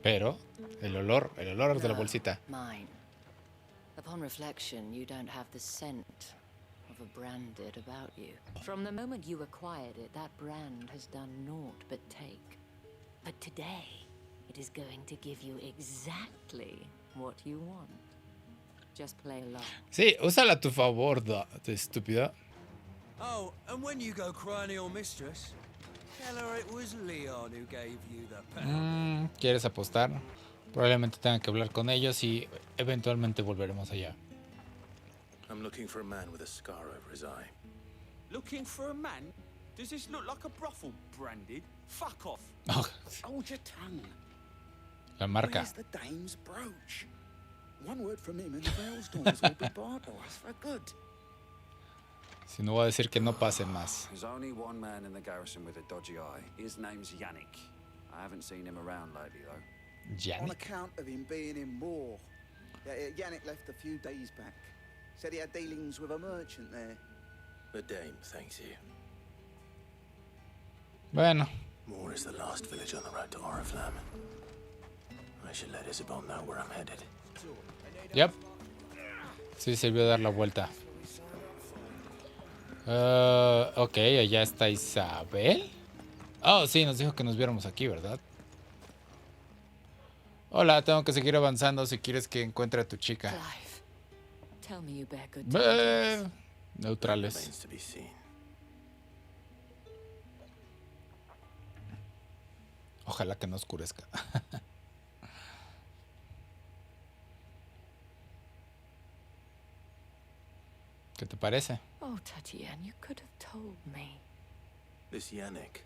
Pero el olor de la bolsita. Mine. Upon reflection, you don't have the scent of a branded about you. From the moment you acquired it, that brand has done naught but take. But today, it is going to give you exactly what you want. Just play along. Sí, úsala a tu favor, estúpido. Oh, and when you go crying to your mistress, tell her it was Leon who gave you the pound. ¿Quieres apostar? Probablemente tenga que hablar con ellos y eventualmente volveremos allá. I'm looking for a man with a scar over his eye. Looking for a man? Does this look like a brothel branded? Fuck off. Hold your tongue. La marca. Where's the dame's brooch? One word from him and the Vale's doors will be barred to us for good. Si no voy a decir que no pase más. There's only one man in the garrison with a dodgy eye. His name's Yannick. I haven't seen him around lately, though. On Yannick. account of him being in Moor. Yannick left a few days back. Said he had dealings with a merchant there. The dame thanks you. Bueno. Moor is the last village on the road to Oriflamme. I should let Isabel know where I'm headed. Yep. Sí, sirvió dar la vuelta. Ok, allá está Isabel. Oh, sí, nos dijo que nos viéramos aquí, ¿verdad? Hola, tengo que seguir avanzando si quieres que encuentre a tu chica. Tell me you bear good Neutrales. Remains to be seen. Ojalá que no oscurezca. ¿Qué te parece? Oh, Tatiana, you could have told me. This Yannick.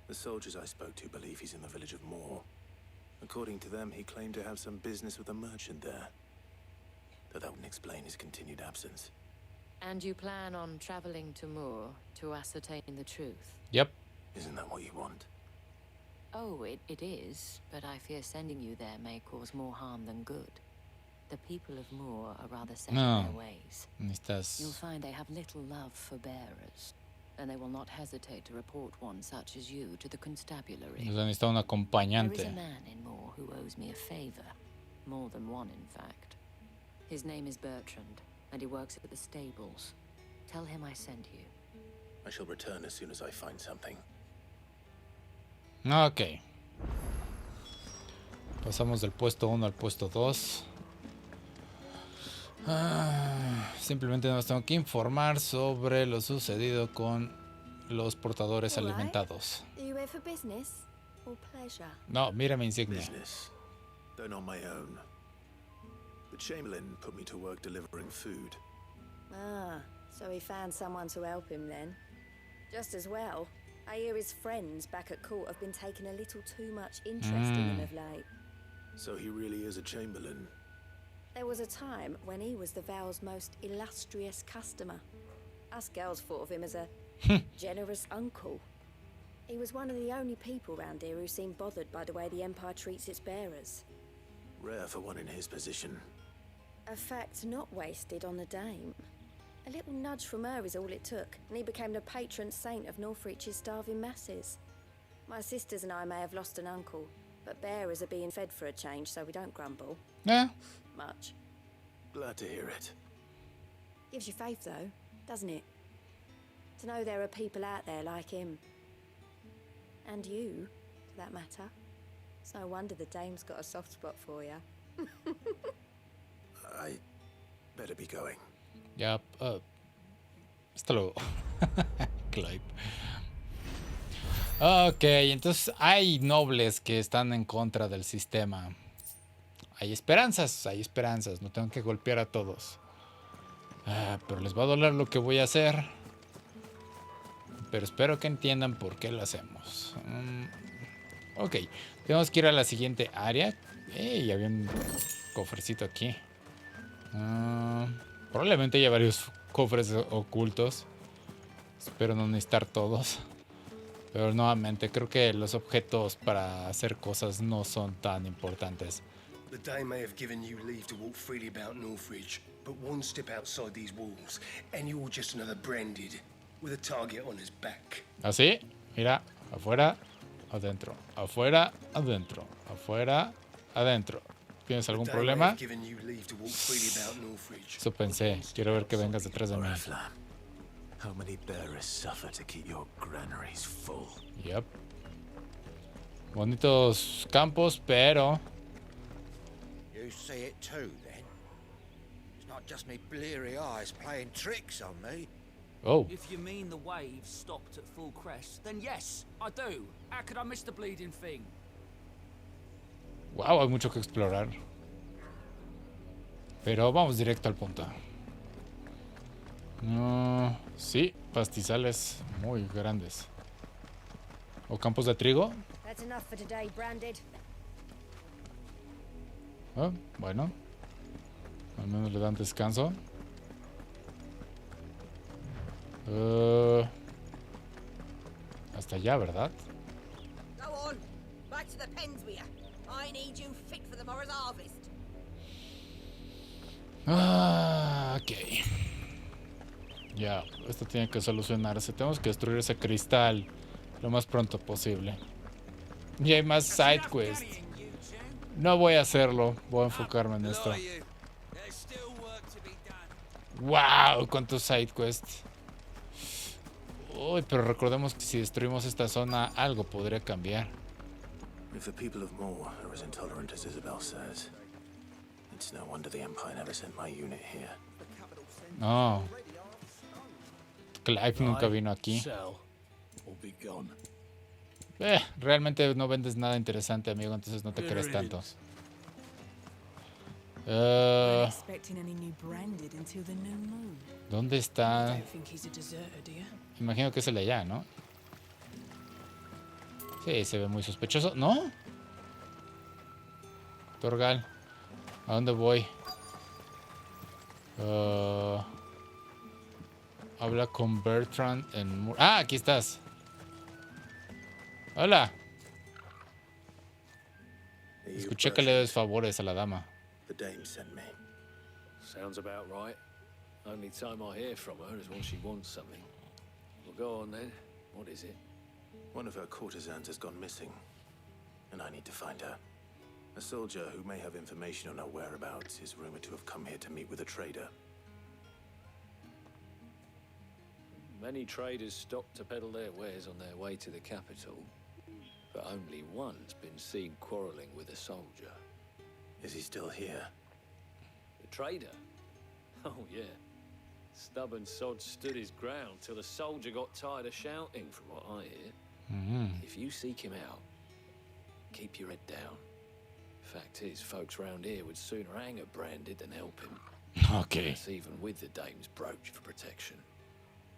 The soldiers I spoke to believe he's in the village of Moor. According to them, he claimed to have some business with a merchant there. Though that wouldn't explain his continued absence. And you plan on traveling to Moor to ascertain the truth? Yep. Isn't that what you want? Oh, it is, but I fear sending you there may cause more harm than good. The people of Moor are rather set in their ways. You'll find they have little love for bearers, and they will not hesitate to report one such as you to the constabulary. Necesita un acompañante. There is a man in Moor who owes me a favor. More than one, in fact. His name is Bertrand, and he works at the stables. Tell him I sent you. I shall return as soon as I find something. Ok. Pasamos del puesto 1 al puesto 2. Simplemente nos tengo que informar sobre lo sucedido con los portadores alimentados. No, mira mi insignia. Business, though not my own. The Chamberlain put me to work delivering food. Ah, so he found someone to help him then. Just as well. I hear his friends back at court have been taking a little too much interest in him of late. So he really is a Chamberlain. There was a time when he was the Vale's most illustrious customer. Us girls thought of him as a generous uncle. He was one of the only people round here who seemed bothered by the way the Empire treats its bearers. Rare for one in his position. A fact not wasted on the dame. A little nudge from her is all it took, and he became the patron saint of Northreach's starving masses. My sisters and I may have lost an uncle, but bearers are being fed for a change, so we don't grumble. Yeah. Much. Glad to hear it. Gives you faith, though, doesn't it? To know there are people out there like him. And you, for that matter. It's no wonder the dame's got a soft spot for you. I better be going. Ya, hasta luego. Clive. Ok, entonces hay nobles que están en contra del sistema. Hay esperanzas, no tengo que golpear a todos. Pero les va a doler lo que voy a hacer. Pero espero que entiendan por qué lo hacemos. Ok, tenemos que ir a la siguiente área. Había un cofrecito aquí. Probablemente haya varios cofres ocultos. Espero no necesitar todos. Pero nuevamente creo que los objetos para hacer cosas no son tan importantes. The Dame may have given you leave to walk freely about Northridge, but one step outside these walls, and you're just another branded with a target on his back. Así, mira, afuera, adentro, afuera, adentro, Afuera, adentro. ¿Tienes algún problema? Eso pensé. Quiero ver que vengas detrás de mí. Yep. Bonitos campos, pero... You see it too, then? It's not just me bleary eyes playing tricks on me. Oh. If you mean the waves stopped at full crest, then yes, I do. How could I miss the bleeding thing? Wow, hay mucho que explorar. Pero vamos directo al punto. No, sí, pastizales muy grandes. ¿O campos de trigo? That's enough for today, Branded. Oh, bueno. Al menos le dan descanso. Hasta allá, ¿verdad? Go on, back to the pens with you. I need you fit for the morrow's harvest. Ok. Ya, esto tiene que solucionarse. Tenemos que destruir ese cristal lo más pronto posible. Y hay más side quests. No voy a hacerlo. Voy a enfocarme en esto. Wow, cuántos side quests. Uy, pero recordemos que si destruimos esta zona, algo podría cambiar. If the people of Moore are as intolerant as Isabel says, it's no wonder the Empire never sent my unit here. No. Clive nunca vino aquí. Realmente no vendes nada interesante, amigo, entonces no te crees tanto. ¿Dónde está? Imagino que es el de allá, ¿no? Sí, se ve muy sospechoso. ¿No? Torgal, ¿a dónde voy? Habla con Bertrand en... Ah, aquí estás. Hola. Escuché que le des favores a la dama. The dame sent me. Sounds about right. Only time I hear from her is when she wants something. Well, go on then. What is it? One of her courtesans has gone missing, and I need to find her. A soldier who may have information on her whereabouts is rumored to have come here to meet with a trader. Many traders stop to peddle their wares on their way to the capital, but only one's been seen quarreling with a soldier. Is he still here? The trader? Oh, yeah. Stubborn sod stood his ground till the soldier got tired of shouting, from what I hear. If you seek him out, keep your head down. Fact is, folks round here would sooner hang a Branded than help him. Okay. That's even with the dame's brooch for protection.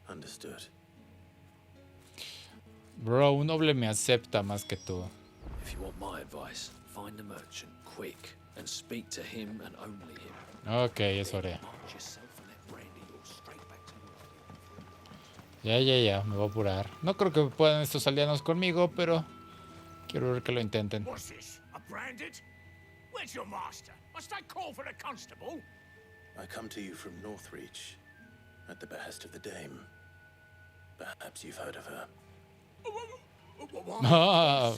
Understood. Bro, un noble me acepta más que tú. If you want my advice, find the merchant quick and speak to him and only him. Ok, eso haré. Ya, me voy a apurar. No creo que puedan estos aldeanos conmigo, pero quiero ver que lo intenten. What's this? A Branded? Where's your master? Must I call for a constable? I come to you from Northreach, at the behest of the dame. Perhaps you've heard of her. Ah,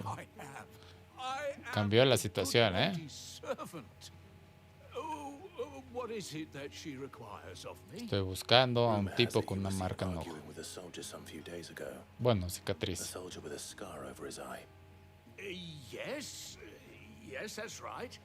cambió la situación, ¿eh? What is it that she requires of me? Estoy buscando a un tipo con una marca en ojo. Bueno, cicatriz. A soldier with a scar over his eye. Yes, that's right.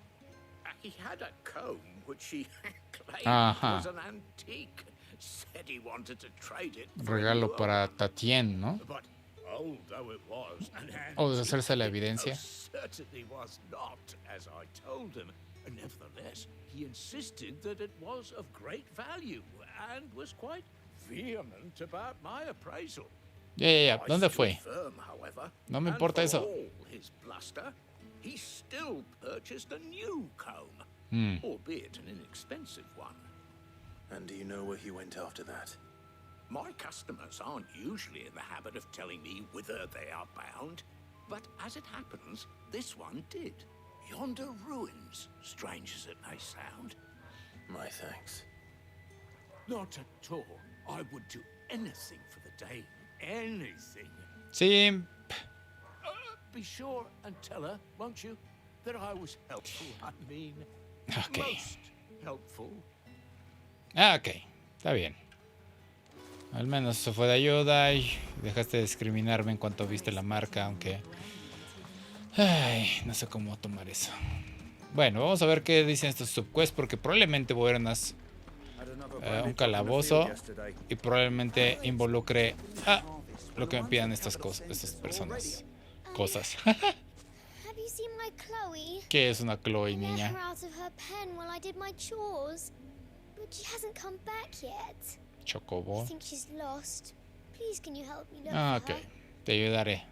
He had a comb which he claimed Ajá. was an antique. Said he wanted to trade it. Regalo para Tatien, ¿no? But old though it was, an O deshacerse de la evidencia. certainly was not, as I told him. Nevertheless, he insisted that it was of great value and was quite vehement about my appraisal. Ya. ¿Dónde fue? Firm, however, No me and importa for eso. all his bluster, he still purchased a new comb, albeit an inexpensive one. And do you know where he went after that? My customers aren't usually in the habit of telling me whither they are bound, but as it happens, this one did. Yonder ruins, strange as it may sound. My thanks. Not at all. I would do anything for the day. Anything. Sí. Be sure and tell her, won't you? that I was helpful, I mean. Ok. Most helpful. Ok, está bien. Al menos eso fue de ayuda y dejaste de discriminarme en cuanto viste la marca, aunque... Ay, no sé cómo tomar eso. Bueno, vamos a ver qué dicen estos subquests, porque probablemente voy a ir a un calabozo y probablemente involucre lo que me pidan estas personas. Cosas. Have you seen my Chloe? ¿Qué es una Chloe, I let niña? her out of her pen while I did my chores, but she hasn't come back yet. Chocobo. I think she's lost. Please, can you help me look Ok, for her? te ayudaré.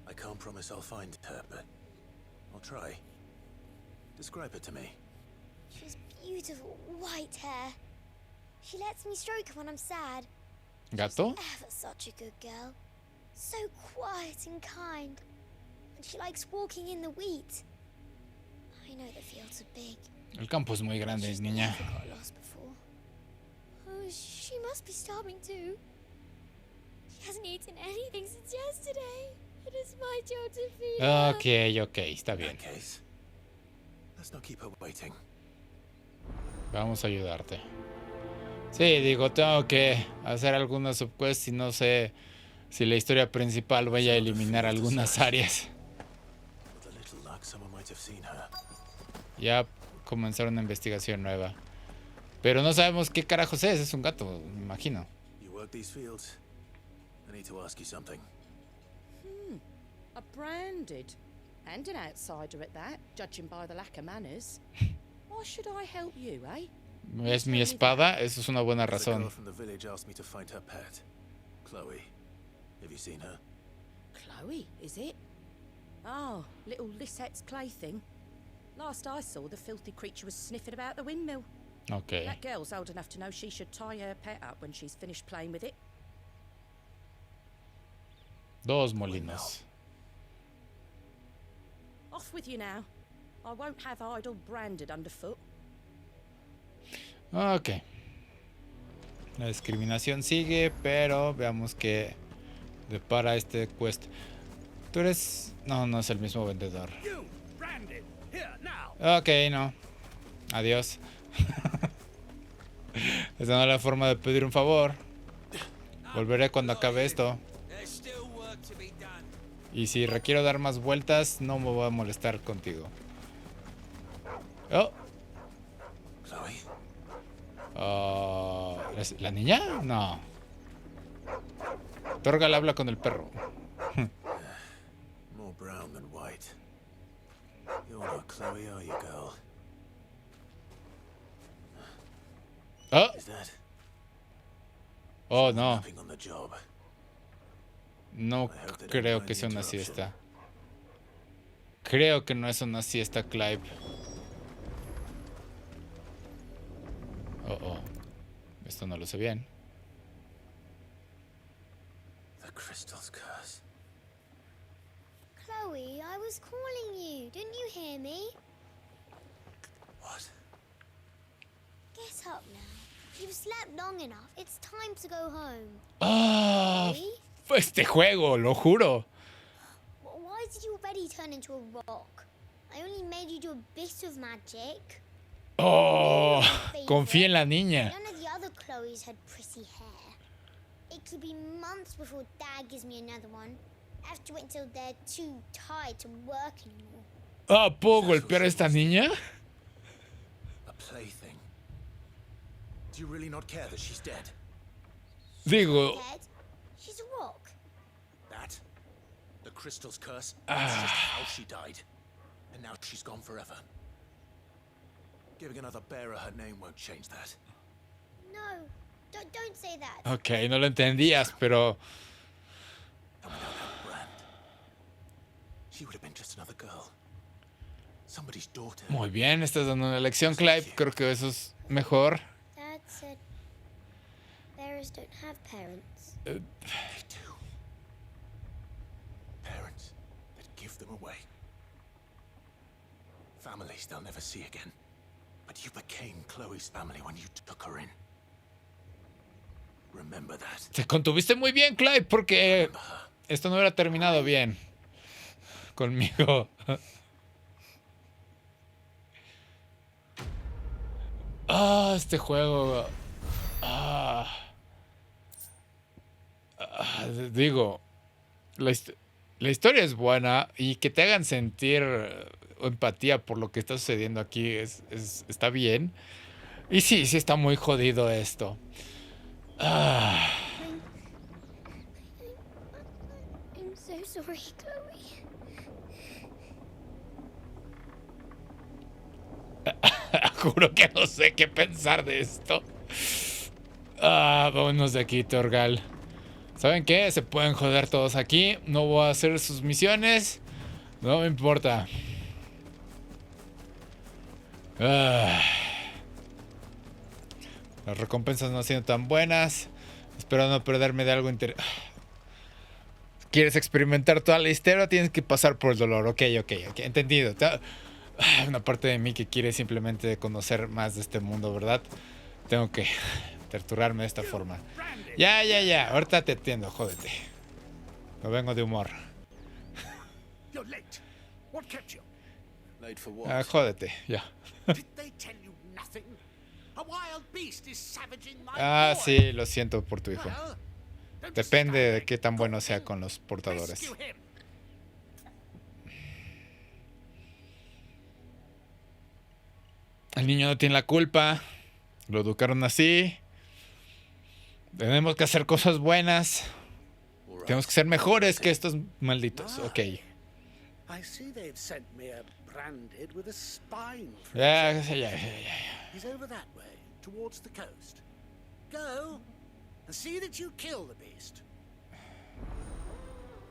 I can't promise I'll find her, but I'll try. Describe her to me. She's beautiful white hair. She lets me stroke her when I'm sad. ¿Gato? Ever such a good girl. So quiet and kind. And she likes walking in the wheat. I know the fields are big. El campo es muy grande, niña. Never got lost before. Oh, she must be starving too. She hasn't eaten anything since yesterday. It is my job to feed her. Ok, está bien. Let's not keep her waiting. Vamos a ayudarte. Sí, digo, tengo que hacer algunas subquests y no sé si la historia principal vaya a eliminar algunas áreas. Ya comenzar una investigación nueva. Pero no sabemos qué carajos es un gato, me imagino. You work these fields. I need to ask you something. A branded. And an outsider at that, judging by the lack of manners. Why should I help you, eh? ¿Es mi espada? Eso es una buena The girl razón. from the village asked me to find her pet, Chloe. Have you seen her? Chloe, is it? Oh, little Lisette's plaything. Last I saw, the filthy creature was sniffing about the windmill. Ok. That girl's old enough to know she should tie her pet up when she's finished playing with it. Dos molinos. Off with you now. I won't have idle branded underfoot. Ok. La discriminación sigue, pero veamos qué depara este quest. Tú eres... No, no es el mismo vendedor. Ok, no. Adiós. Esa no es la forma de pedir un favor. Volveré cuando acabe esto. Y si requiero dar más vueltas, no me voy a molestar contigo. Oh. ¿Es la niña? No. Torgal habla con el perro. More brown than white. You're not Chloe, are you, girl? Oh. Is that Oh, no. napping on the job? No creo que sea una siesta. Creo que no es una siesta, Clive. Oh. Esto no lo sé bien. The crystal's curse. Chloe, I was calling you. Didn't you hear me? What? Get up now. You've slept long enough. It's time to go home. ¡Ah! Fue este juego, lo juro. Why did you already turn into a rock? I only made you do a bit of magic. Oh, confía en la niña. None of the other Chloes had pretty hair. It could be months before Dad gives me another one. I have to wait until they're too tired to work anymore. Ah, ¿puedo golpear a esta niña? A plaything. Do you really not care that she's dead? Digo... Dead? She's a rock. That? The crystal's curse? That's just how she died. And now she's gone forever. Giving another bearer her name won't change that. No, don't say that. Ok, no lo entendías, pero... And without her brand, she would have been just another girl. Somebody's daughter. Muy bien, estás dando una lección, Clive. Creo que eso es mejor. Dad said bearers don't have parents. They do. Parents that give them away. Families they'll never see again. But you became Chloe's family when you took her in. Remember that. Te contuviste muy bien, Clive, porque esto no hubiera terminado bien. conmigo. Este juego. Digo, la historia es buena y que te hagan sentir empatía por lo que está sucediendo aquí está bien. Y sí está muy jodido esto. I'm so sorry, Chloe. Juro que no sé qué pensar de esto. Vámonos de aquí, Torgal. ¿Saben qué? Se pueden joder todos aquí. No voy a hacer sus misiones. No me importa. Las recompensas no han sido tan buenas. Espero no perderme de algo interesante. ¿Quieres experimentar toda la historia? Tienes que pasar por el dolor. Ok. Entendido. Una parte de mí que quiere simplemente conocer más de este mundo, ¿verdad? Tengo que torturarme de esta forma. Ya. Ahorita te entiendo, jódete. No vengo de humor. Jódete, ya. Sí, lo siento por tu hijo. Depende de qué tan bueno sea con los portadores. El niño no tiene la culpa. Lo educaron así. Tenemos que hacer cosas buenas. Tenemos que ser mejores que estos malditos. Ok. Ya. He's over that way, towards the coast. Go and see that you kill the beast.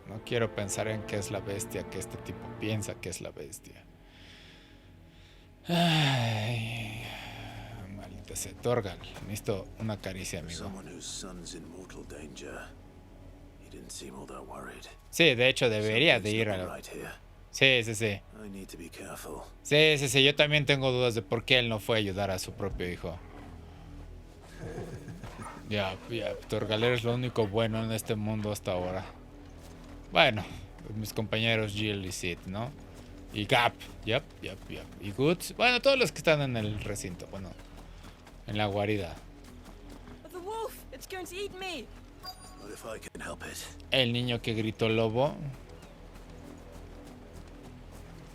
No quiero pensar en qué es la bestia que este tipo piensa que es la bestia. Ay, maldita sea. Torgal, necesito una caricia, amigo. Sí, de hecho debería de ir a... Sí. Sí, yo también tengo dudas de por qué él no fue a ayudar a su propio hijo. Ya, Torgal es lo único bueno en este mundo hasta ahora. Bueno, mis compañeros Jill y Sid, ¿no? Y Gap, yep. Y Goods, bueno, todos los que están en el recinto, bueno, en la guarida. El niño que gritó lobo.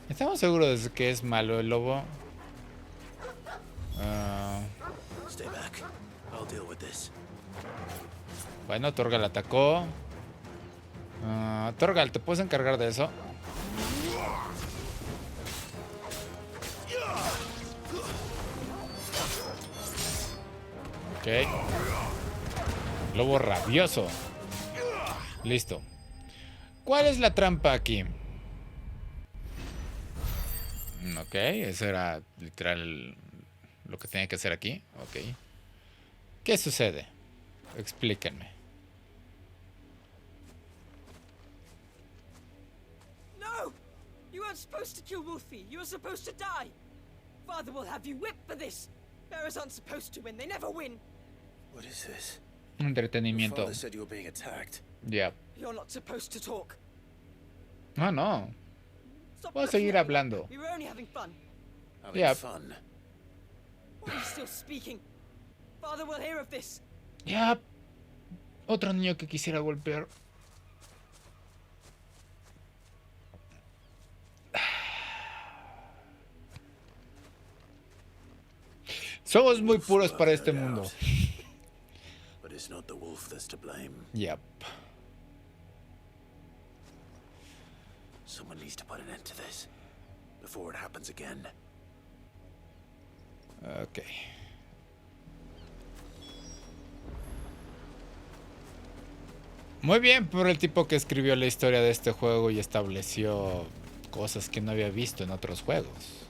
¿Estamos seguros de que es malo el lobo? Bueno, Torgal atacó. Torgal, ¿te puedes encargar de eso? Ok. Lobo rabioso. Listo. ¿Cuál es la trampa aquí? Ok, eso era literal lo que tenía que hacer aquí. Ok. ¿Qué sucede? Explíquenme. No! You weren't supposed to kill Wolfie. You were supposed to die. Father will have you whipped for this. Bearers aren't supposed to win. They never win. What is this? Entretenimiento. Your father said you were being attacked. Yeah. You're not supposed to talk. No. Voy a seguir hablando. We were only having fun. Yeah. Fun. Why are you still speaking? Father will hear of this. Ya. Otro niño que quisiera golpear. Somos muy puros para este mundo. But it's not the wolf that's to blame. Yep. Someone needs to put an end to this before it happens again. Ok. Muy bien por el tipo que escribió la historia de este juego y estableció cosas que no había visto en otros juegos.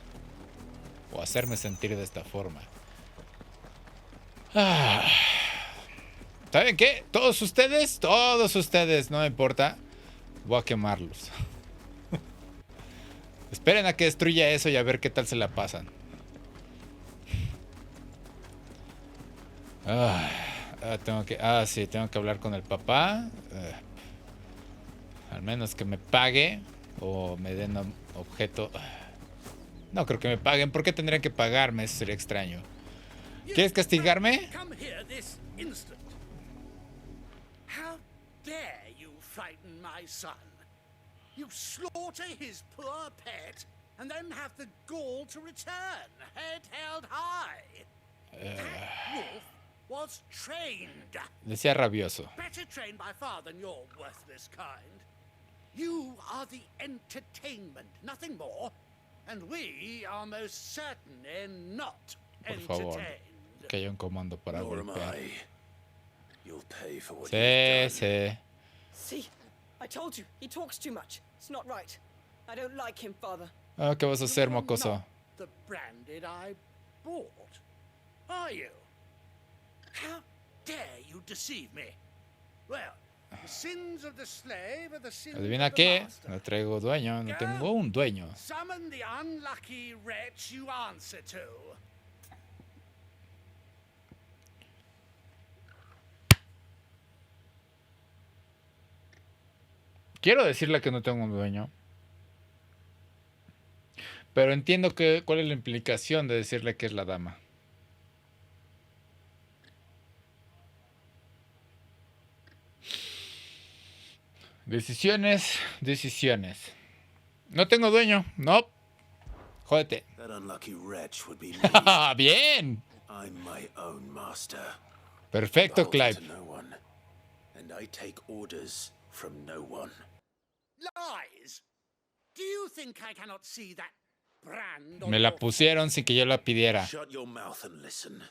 O hacerme sentir de esta forma. ¿Saben qué? Todos ustedes, no me importa. Voy a quemarlos. Esperen a que destruya eso y a ver qué tal se la pasan. Tengo que hablar con el papá. Al menos que me pague. o me den un objeto. No creo que me paguen. ¿Por qué tendrían que pagarme? Eso sería extraño. ¿Quieres castigarme? Come here this instant. How dare you frighten my son? You slaughter his poor pet and then have the gall to return, head held high. That wolf was trained. Decía rabioso. Better trained by far than your worthless kind. You are the entertainment, nothing more. And we are most certainly not Por favor, entertained. que haya un comando para Nor am golpear. I. You'll pay for what Sí, you've done. sí. See, I told you, he talks too much. It's not right. I don't like him, father. Ah, ¿qué vas a hacer, mocoso? Not the branded I bought, are you? How dare you deceive me? Well, the sins of the slave are the sins Adivina of the qué, master. no traigo dueño, no tengo un dueño. Summon the unlucky wretch you answer to. Quiero decirle que no tengo un dueño. Pero entiendo que cuál es la implicación de decirle que es la dama. Decisiones, decisiones. No tengo dueño, no. Jódete. That unlucky wretch would be me. Bien. I'm my own master. Perfecto, Beholden Clive. to no one, and I take orders from no one. Lies! Do you think I cannot see that brand on Me la your pusieron sin que yo la pidiera. Shut your mouth and listen.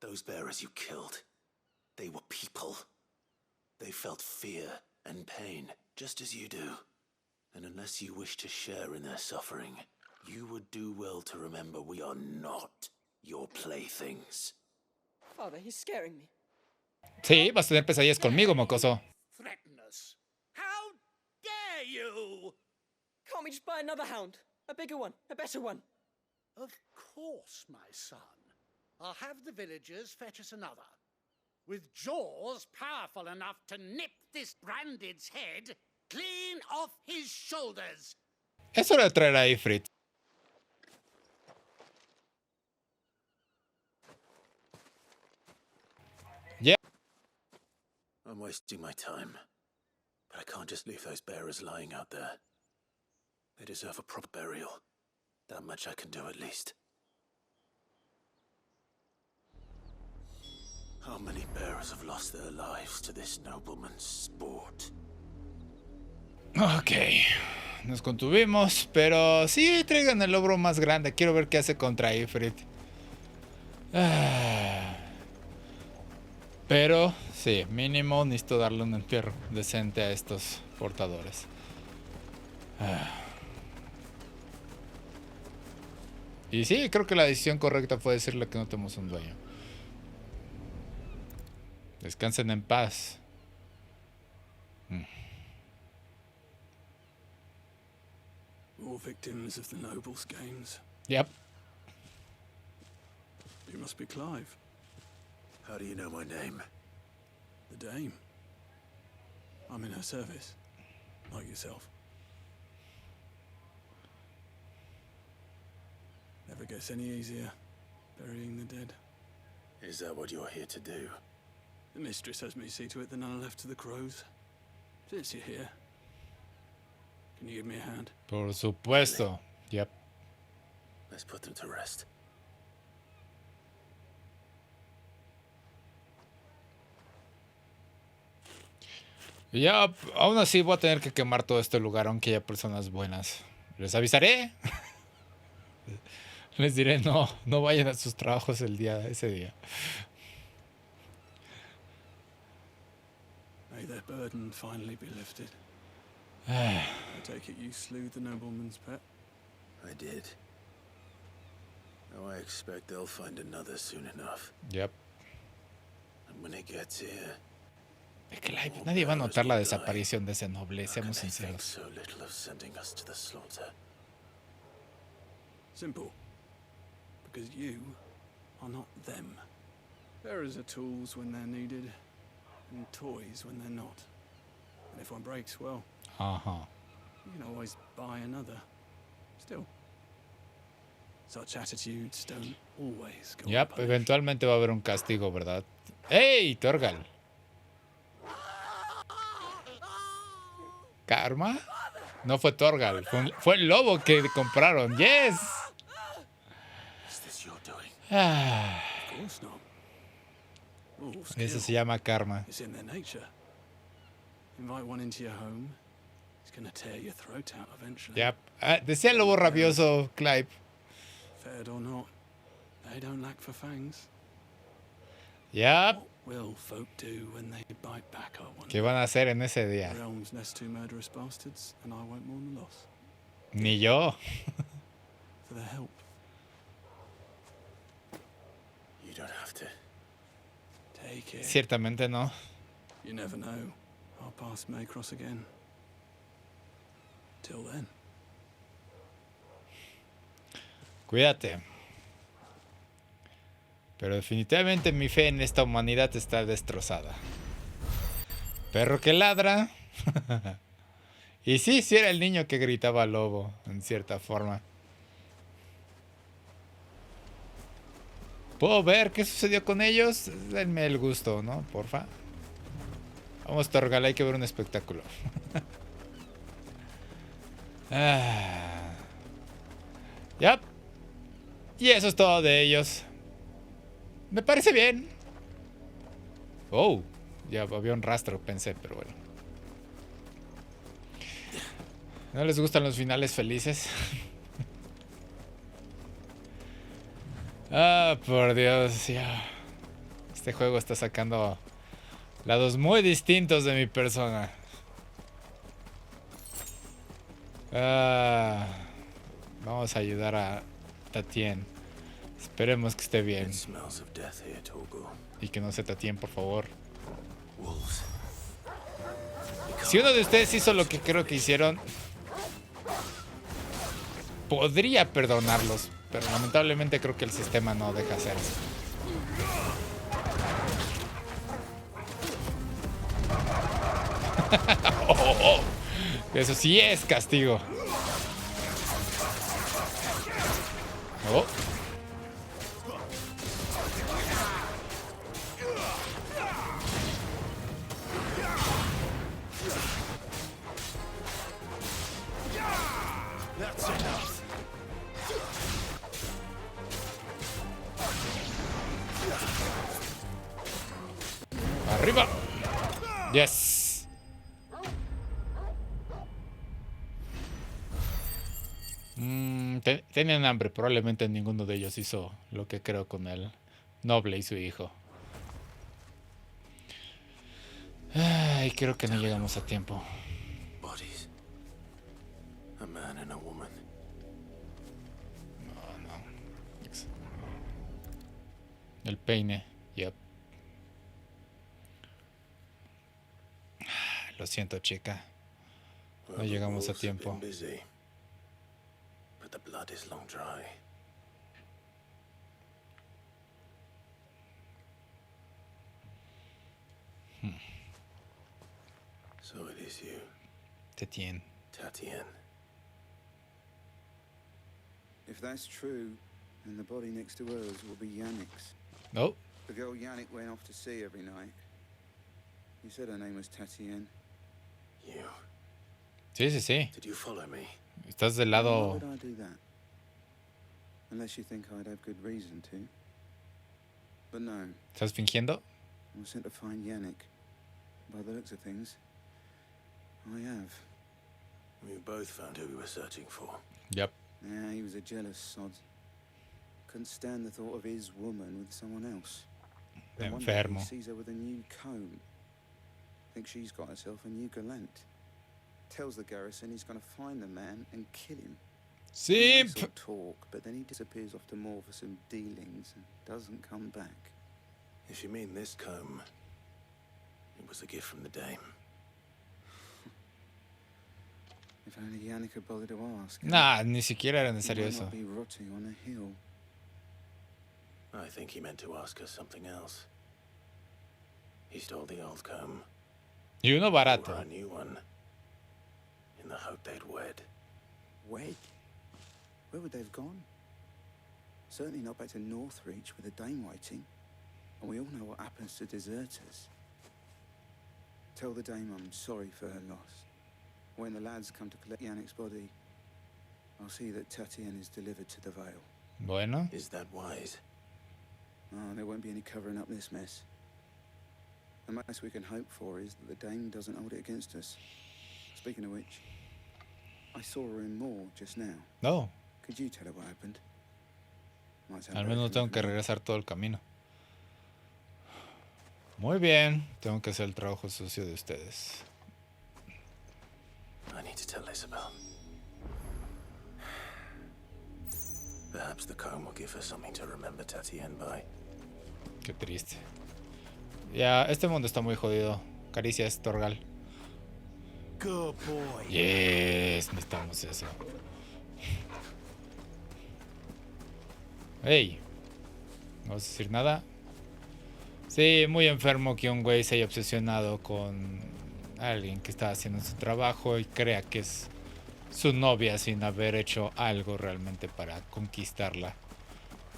Those bearers you killed, they were people. They felt fear and pain, just as you do. And unless you wish to share in their suffering, you would do well to remember we are not your playthings. Father, he's scaring me. Sí, vas a tener pesadillas conmigo, mocoso. threaten us? How dare you? Can't we just buy another hound? A bigger one, a better one. Of course, my son. I'll have the villagers fetch us another. With jaws powerful enough to nip this branded's head clean off his shoulders. Es hora de traer a Ifrit. Yeah. I'm wasting my time. But I can't just leave those bearers lying out there. They deserve a proper burial. That much I can do at least. How many bearers have lost their lives to this nobleman's sport? Ok. Nos contuvimos, pero sí, traigan el logro más grande. Quiero ver qué hace contra Ifrit. Pero, sí, mínimo necesito darle un entierro decente a estos portadores. Y sí, creo que la decisión correcta fue decirle que no tenemos un dueño. Descansen en paz. All victims of the nobles' games. Yep. You must be Clive. How do you know my name? The Dame. I'm in her service, like yourself. Never gets any easier, burying the dead. Is that what you're here to do? The mistress has me see to it that none are left to the crows. Since you're here, can you give me a hand? Por supuesto. Yep. Let's put them to rest. Ya, aún así voy a tener que quemar todo este lugar, aunque haya personas buenas. Les avisaré. Les diré, no vayan a sus trabajos ese día. May their burden finally be lifted. I take it you slew the nobleman's pet? I did. Now I expect they'll find another soon enough. Yep. And when it gets here, Nadie va a notar la desaparición de ese noble, seamos sinceros. so little of sending us to the slaughter. Simple. Because you are not them. Bearers are tools when they're needed, and toys when they're not. And if one breaks, well, Ajá. You can always buy another. Still, such attitudes don't always go Yep, eventualmente va a haber un castigo, ¿verdad? ¡Ey, Torgal! ¿Karma? No fue Torgal, fue el lobo que compraron. ¡Yes! Ah, Of course not. Wolves eso kill. se llama karma. It's in their nature. Invite one into your home, he's gonna tear your throat out eventually. Yep. Decía el lobo rabioso, Clive. Fed or not, they don't lack for fangs. Yep. What will folk do when they bite back, I wonder? ¿Qué van a hacer en ese día? Realm's next two murderous bastards, and I won't mourn the loss. Ni yo. For their help. You don't have to. Take it. Ciertamente no. You never know. Our paths may cross again. Till then. Cuídate. Pero definitivamente mi fe en esta humanidad está destrozada. Perro que ladra. Y sí, sí era el niño que gritaba lobo, en cierta forma. ¿Puedo ver qué sucedió con ellos? Denme el gusto, ¿no? Porfa. Vamos, Torgal, hay que ver un espectáculo. Yep. Y eso es todo de ellos. Me parece bien. Oh, ya había un rastro, pensé, pero bueno. ¿No les gustan los finales felices? Ah, por Dios, ya. Este juego está sacando lados muy distintos de mi persona. Vamos a ayudar a Tatien. Esperemos que esté bien. Y que no se Tatien, por favor. Si uno de ustedes hizo lo que creo que hicieron, podría perdonarlos, pero lamentablemente creo que el sistema no deja hacerlo. Eso sí es castigo. Oh. Arriba. Yes. Tenían hambre. Probablemente ninguno de ellos hizo lo que creo con el noble y su hijo. Ay, creo que no llegamos a tiempo. Bodies. A man and a woman. No. El peine. Yep. Lo siento, chica. No llegamos a tiempo. The blood is long dry. So it is you. Tatien. Tatien. If that's true, then the body next to hers will be Yannick's. No. The girl Yannick went off to sea every night. You said her name was Tatien. You. Sí. Did you follow me? Estás del lado. Why would I do that? Unless you think I'd have good reason to. But no. ¿Estás fingiendo? I was sent to find Yannick. By the looks of things, I have. We both found who we were searching for. Yep. Yeah, he was a jealous sod. Couldn't stand the thought of his woman with someone else. Then one day Enfermo. he sees her with a new comb. Thinks she's got herself a new gallant. Tells the garrison he's going to find the man and kill him. Simp. Nice talk, but then he disappears off to more for some dealings and doesn't come back. If you mean this comb, it was a gift from the dame. If only Yannick had bothered to ask. Nah, ni siquiera era He necesario might eso. not be rotting on a hill. I think he meant to ask us something else. He stole the old comb. Y uno barato. Or a new one. in the hope they'd wed. Wed? Where would they have gone? Certainly not back to Northreach with a dame waiting. And we all know what happens to deserters. Tell the dame I'm sorry for her loss. When the lads come to collect Yannick's body, I'll see that Tatienne is delivered to the Vale. Bueno. Is that wise? Oh, there won't be any covering up this mess. The most we can hope for is that the dame doesn't hold it against us. Speaking of which, I saw her in Moor just now. No. Could you tell her what happened? Might sound Al very menos tengo que confidential. regresar todo el camino. Muy bien. Tengo que hacer el trabajo sucio de ustedes. I need to tell Isabel. Perhaps the comb will give her something to remember Tatienne by. Qué triste. Ya, este mundo está muy jodido. Caricias, Torgal. Good boy. Yes, necesitamos eso. Hey, ¿no vas a decir nada? Sí, muy enfermo que un güey se haya obsesionado con alguien que está haciendo su trabajo y crea que es su novia sin haber hecho algo realmente para conquistarla.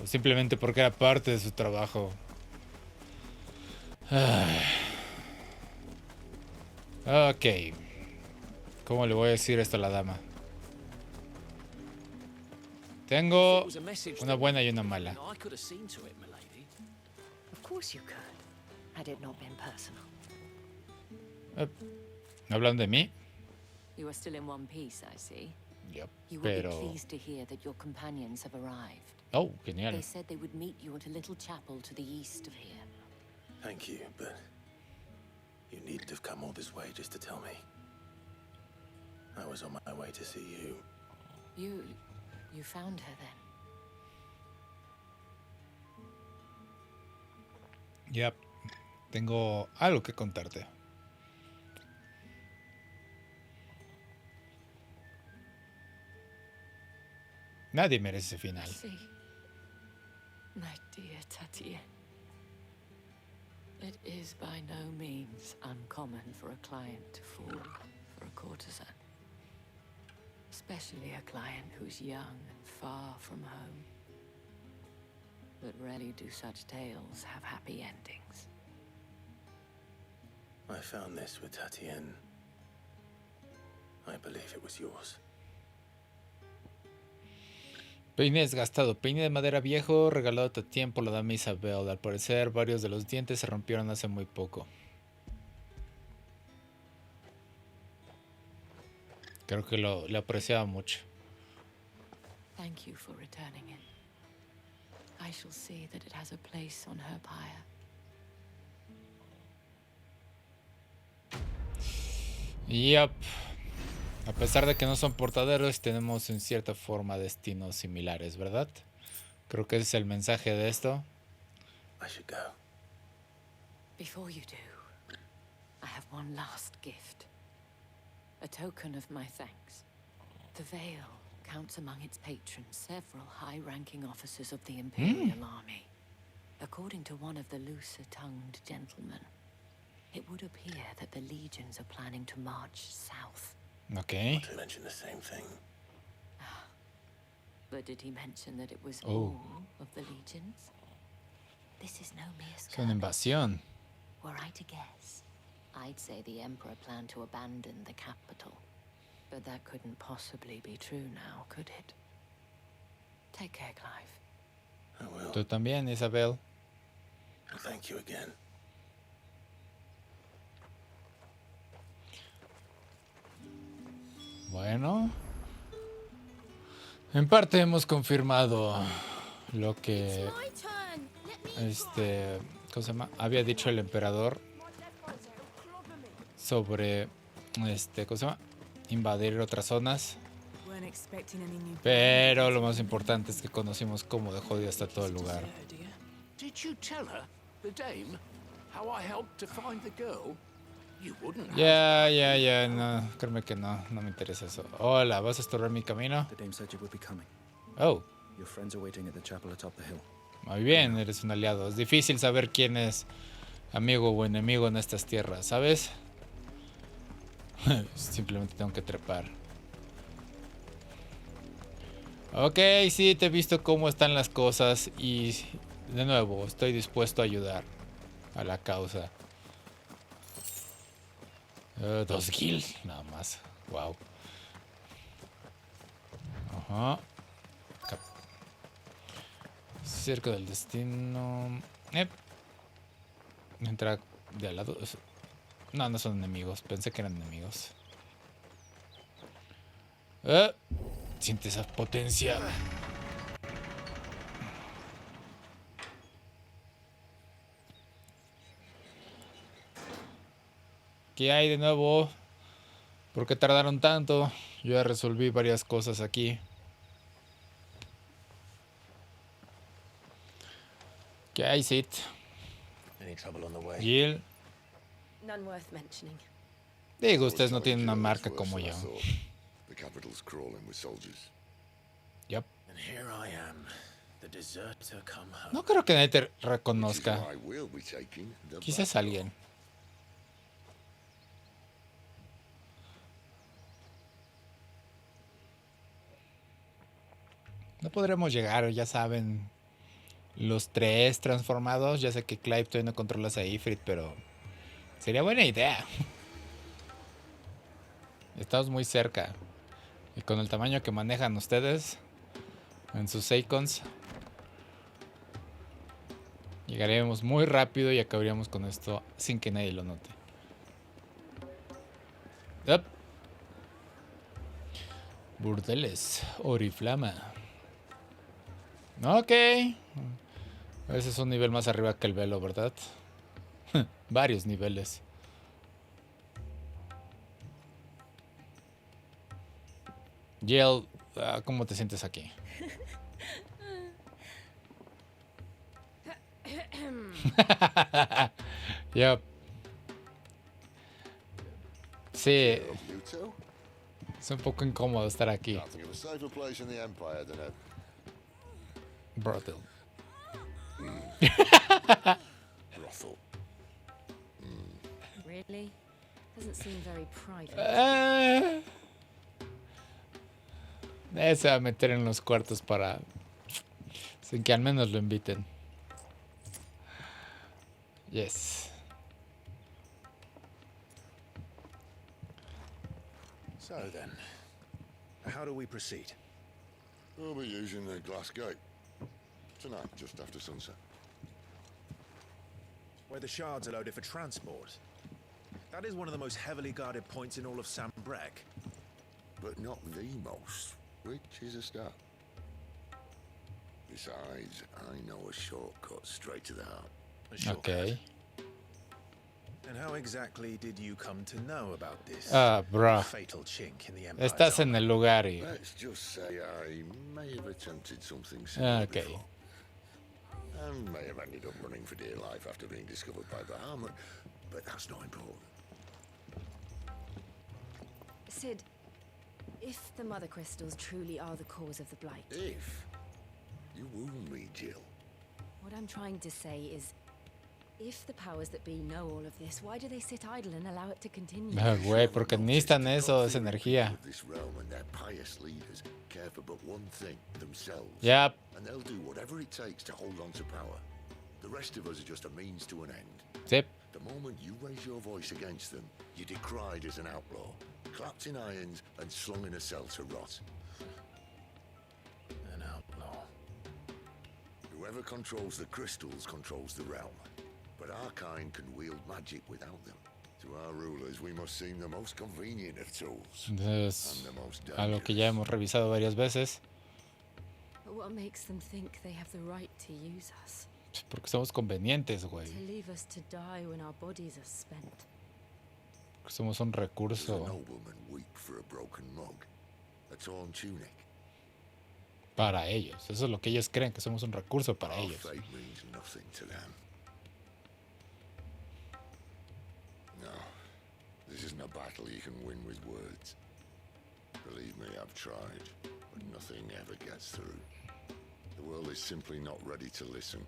O simplemente porque era parte de su trabajo. Ok. ¿Cómo le voy a decir esto a la dama? Tengo una buena y una mala. I could have seen to it, milady. Of course you could, had it not been personal. ¿Hablan de mí? You are still in one piece, I see. Yep. You will be Pero... pleased to hear that your companions have arrived. Oh, genial. They said they would meet you at a little chapel to the east of here. Thank you, but you needn't have come all this way just to tell me. I was on my way to see you. You found her then? Yep. Tengo algo que contarte. Nadie merece ese final. See, my dear Tatienne, it is by no means uncommon for a client to fall for a courtesan. Especially a client who's young and far from home. But rarely do such tales have happy endings. I found this with Tatienne. I believe it was yours. Peine desgastado, peine de madera viejo, regalado a tiempo la dama Isabel. Al parecer, varios de los dientes se rompieron hace muy poco. Creo que le apreciaba mucho. Thank you for returning it. I shall see that it has a place on her pyre. Yep. A pesar de que no son portaderos, tenemos en cierta forma destinos similares, ¿verdad? Creo que ese es el mensaje de esto. I should go. Before you do, I have one last gift. A token of my thanks. The Vale counts among its patrons several high-ranking officers of the Imperial Army. According to one of the looser-tongued gentlemen, it would appear that the legions are planning to march south. Okay. To mention the same thing. But did he mention that it was Oh. all of the legions? This is no mere Es una skirmish. invasión. Were I to guess, I'd say the Emperor planned to abandon the capital. But that couldn't possibly be true now, could it? Take care, Clive. I will. Tú también, Isabel. Thank you again. Bueno. En parte hemos confirmado lo que ¿cómo se llama? Había dicho el emperador sobre ¿cómo se llama? Invadir otras zonas. Pero lo más importante es que conocimos cómo de jodido está todo el lugar. Did you tell her, the dame, how I helped to find the girl? You wouldn't have. Ya, no, créeme que no me interesa eso. Hola, ¿vas a estorbar mi camino? The dame said you would be coming. Oh, Your friends are waiting at the chapel atop the hill. muy bien, eres un aliado. Es difícil saber quién es amigo o enemigo en estas tierras, ¿sabes? Simplemente tengo que trepar. Ok, sí, te he visto cómo están las cosas y de nuevo, estoy dispuesto a ayudar a la causa. 2 gil, nada más. Wow. Ajá. Cerca del destino. Entra de al lado. No, no son enemigos. Pensé que eran enemigos. Siente esa potencia. ¿Qué hay de nuevo? ¿Por qué tardaron tanto? Yo ya resolví varias cosas aquí. ¿Qué hay, Sid? Jill. None worth mentioning. Digo, ustedes no tienen una marca como yo. The capital's crawling with soldiers. Yep. And here I am, the deserter come home. No creo que nadie te reconozca. Quizás alguien. No podremos llegar, ya saben. Los 3 transformados. Ya sé que Clive todavía no controlas a Ifrit, pero sería buena idea. Estamos muy cerca. Y con el tamaño que manejan ustedes en sus icons, llegaremos muy rápido y acabaríamos con esto sin que nadie lo note. Yep. Burdeles, Oriflama. Ok. Ese es un nivel más arriba que el velo, ¿verdad? Varios niveles. Jill, ¿cómo te sientes aquí? Yep. Sí. Es un poco incómodo estar aquí. Brothel. Really? Doesn't seem very private. Se va a meter en los cuartos para... sin que al menos lo inviten. Yes. So then, how do we proceed? We'll be using the glass gate. Tonight, just after sunset. Where the shards are loaded for transport. That is one of the most heavily guarded points in all of Sambrek. But not the most, which is a start. Besides, I know a shortcut straight to the heart. Okay. And how exactly did you come to know about this bro. fatal chink in the Empire's Estás en el lugar y... Let's just say I may have attempted something similar before. And may have ended up running for dear life after being discovered by Bahamut, but that's not important. Sid, if the Mother Crystals truly are the cause of the Blight... If? You wound me, Jill. What I'm trying to say is, if the powers that be know all of this, why do they sit idle and allow it to continue? Güey, porque necesitan eso, esa energía. This realm and their pious leaders care for but one thing, themselves. Yep. And they'll do whatever it takes to hold on to power. The rest of us are just a means to an end. Yep. The moment you raise your voice against them, you're decried as an outlaw, clapped in irons and slung in a cell to rot. An outlaw. Whoever controls the crystals controls the realm. But our kind can wield magic without them. To our rulers, we must seem the most convenient of tools. Entonces, and the most algo que ya hemos revisado varias veces. But what makes them think they have the right to use us? Porque somos convenientes, güey. To leave us to die when our bodies are spent. Porque somos un recurso. Does a nobleman weep for a broken mug, a torn tunic? Para ellos. Eso es lo que ellos creen, que somos un recurso para Our ellos. fate means nothing to them. No, this isn't a battle you can win with words. Believe me, I've tried, but nothing ever gets through. The world is simply not ready to listen.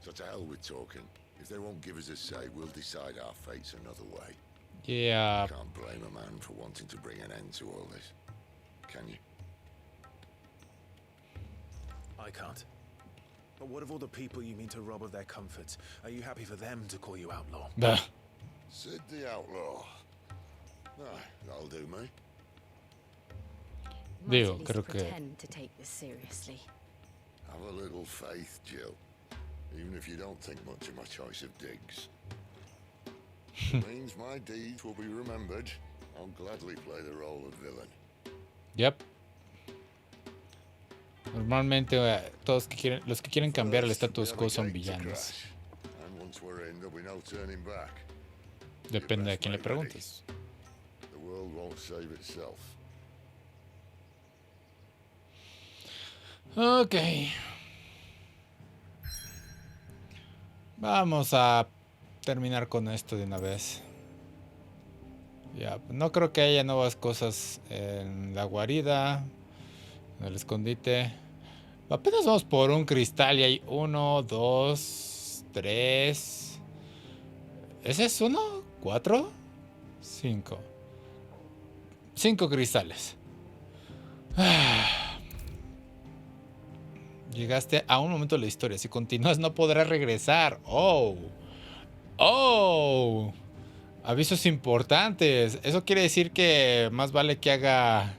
So to hell with talking. If they won't give us a say, we'll decide our fates another way. Yeah. Can't blame a man for wanting to bring an end to all this, can you? I can't. But what of all the people you mean to rob of their comforts? Are you happy for them to call you outlaw? Sid the outlaw. Ah, that'll do me. Digo, creo que... Pretend to take this seriously. Have a little faith, Jill. Even if you don't think much of my choice of digs. It means my deeds will be remembered. I'll gladly play the role of villain. Yep. Normalmente todos los que quieren cambiar el status quo son villanos. And once we're in, there'll be no turning back. Depende de quién le preguntes. The world won't save itself. Ok. Vamos a terminar con esto de una vez. Ya, no creo que haya nuevas cosas en la guarida, en el escondite. Apenas vamos por un cristal y hay 1, 2, 3. ¿Ese es 1? ¿4? 5. 5 cristales. Llegaste a un momento de la historia. Si continúas no podrás regresar. Oh. Oh. Avisos importantes. Eso quiere decir que más vale que haga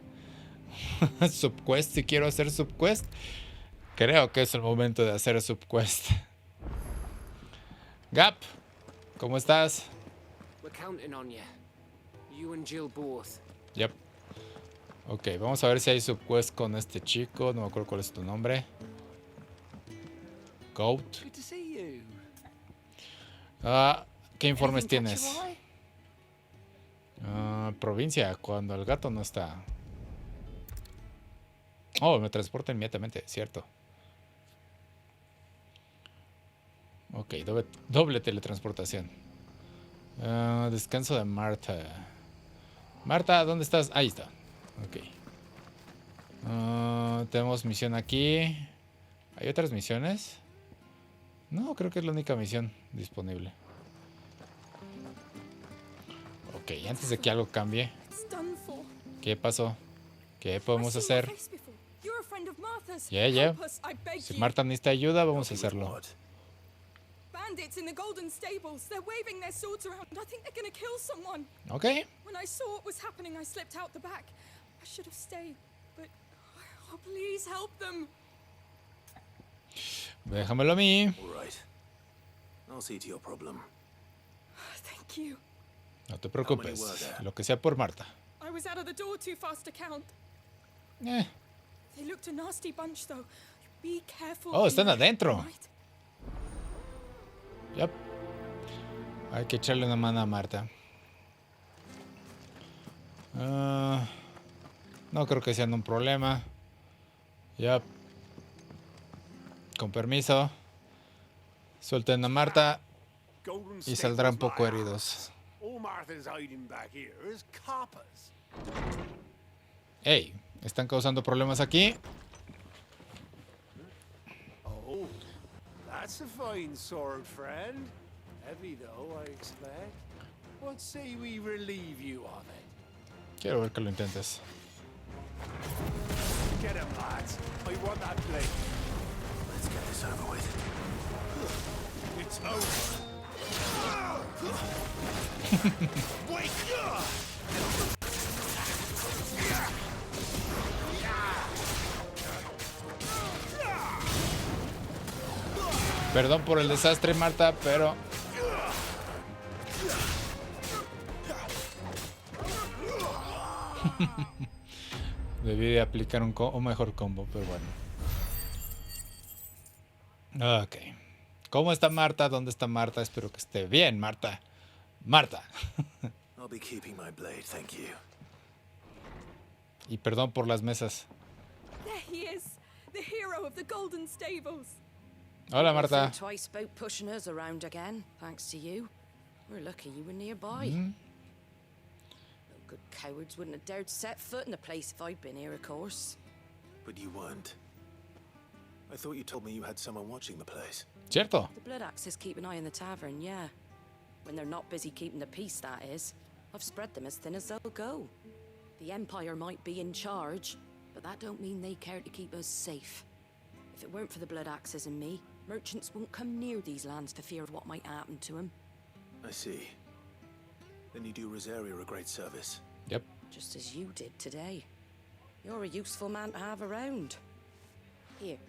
subquest si quiero hacer subquest. Creo que es el momento de hacer subquest. Gap, ¿cómo estás? We're counting on you. You and Jill both. Yep. Ok, vamos a ver si hay subquest con este chico. No me acuerdo cuál es tu nombre. Goat. Good to see you. ¿Qué informes tienes? Provincia, cuando el gato no está. Oh, me transporta inmediatamente, cierto. Ok, doble teletransportación. Descanso de Marta. Marta, ¿dónde estás? Ahí está. Ok. Tenemos misión aquí. ¿Hay otras misiones? No, creo que es la única misión disponible. Ok, antes de que algo cambie. ¿Qué pasó? ¿Qué podemos hacer? Ya. Si Marta necesita ayuda, vamos a hacerlo. Bandits in the golden stables. They're waving their swords around. I think they're gonna kill someone. Okay. When I saw what was happening, I slipped out the back. I should have stayed, but oh, please help them. Déjamelo a mí. All right. I'll see to your problem. Thank you. No te preocupes. Lo que sea por Marta. I was out of the door too fast to count. They looked a nasty bunch, though. Be careful. Oh, están adentro. Yep. Hay que echarle una mano a Marta. No creo que sean un problema. Yep. Con permiso. Suelten a Marta y saldrán poco heridos. Hey, ¿están causando problemas aquí? Oh, that's a fine sword, friend. Heavy though, I expect. What say we relieve you of it? Quiero ver que lo intentes. Get him, lads. I want that blade. Let's get this over with. It's over. Wait! Perdón por el desastre, Marta, pero... Debí de aplicar un mejor combo, pero bueno. Ok. ¿Cómo está Marta? ¿Dónde está Marta? Espero que esté bien, Marta. Marta. I'll be keeping my blade, thank you. Y perdón por las mesas. There he is, the hero of the golden stables. Hola, Marta. Twice about pushing us around again, thanks to you. We're lucky you were nearby. Mm. No good cowards wouldn't have dared set foot in the place if I'd been here, of course. But you weren't. I thought you told me you had someone watching the place. Cierto. The blood axes keep an eye on the tavern, yeah. When they're not busy keeping the peace, that is. I've spread them as thin as they'll go. The Empire might be in charge, but that don't mean they care to keep us safe. If it weren't for the Blood Axes and me, merchants won't come near these lands for fear of what might happen to them. I see. Then you do Rosaria a great service. Yep. Just as you did today. You're a useful man to have around. Here.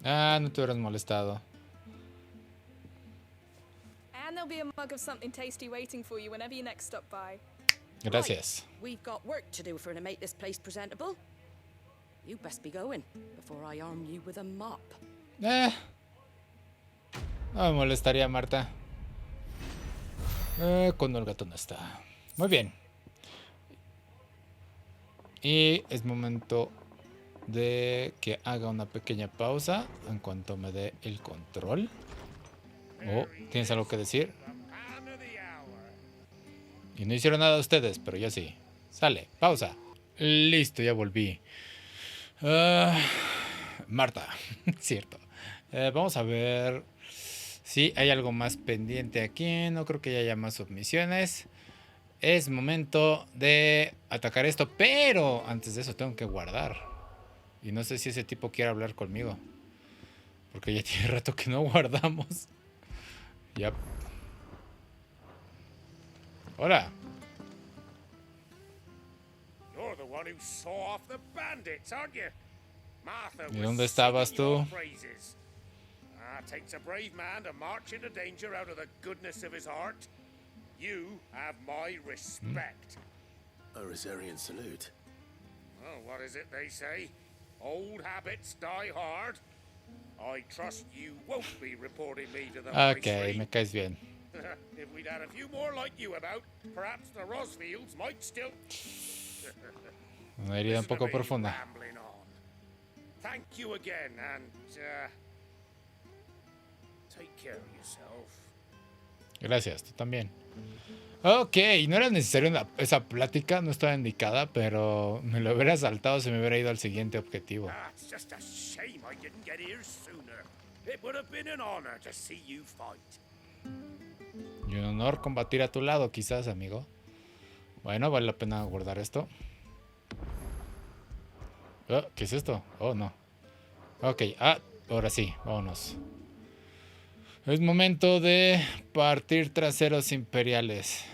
Ah, no te hubieras molestado. And there'll be a mug of something tasty waiting for you whenever you next stop by. Gracias. Right. We've got work to do for to make this place presentable. You best be going before I arm you with a mop. No me molestaría, Marta. Cuando el gato no está. Muy bien. Y es momento de que haga una pequeña pausa en cuanto me dé el control. Oh, ¿tienes algo que decir? Y no hicieron nada ustedes, pero yo sí. Sale, pausa. Listo, ya volví. Marta, cierto. Vamos a ver si hay algo más pendiente aquí. No creo que haya más submisiones. Es momento de atacar esto, pero antes de eso tengo que guardar. Y no sé si ese tipo quiere hablar conmigo, porque ya tiene rato que no guardamos. Yep. Hola. You're the one who saw off the bandits, aren't you? Martha ¿Y dónde estabas tú? Takes a brave man to march into danger out of the goodness of his heart. You have my respect. A Rosarian salute. Oh, what is it they say? Old habits die hard. I trust you won't be reporting me to the Okay, me caes bien. If we'd had a few more like you about, perhaps the Rosfields might still... Una herida un poco profunda. Thank you again, and take care of yourself. Gracias, tú también. Ok, no era necesario esa plática, no estaba indicada, pero me lo hubiera saltado si me hubiera ido al siguiente objetivo. It's just a shame I didn't get here sooner. It would have been an honor to see you fight. Y un honor combatir a tu lado, quizás, amigo. Bueno, vale la pena guardar esto. Oh, ¿qué es esto? Oh, no. Ok, ahora sí, vámonos. Es momento de partir traseros imperiales.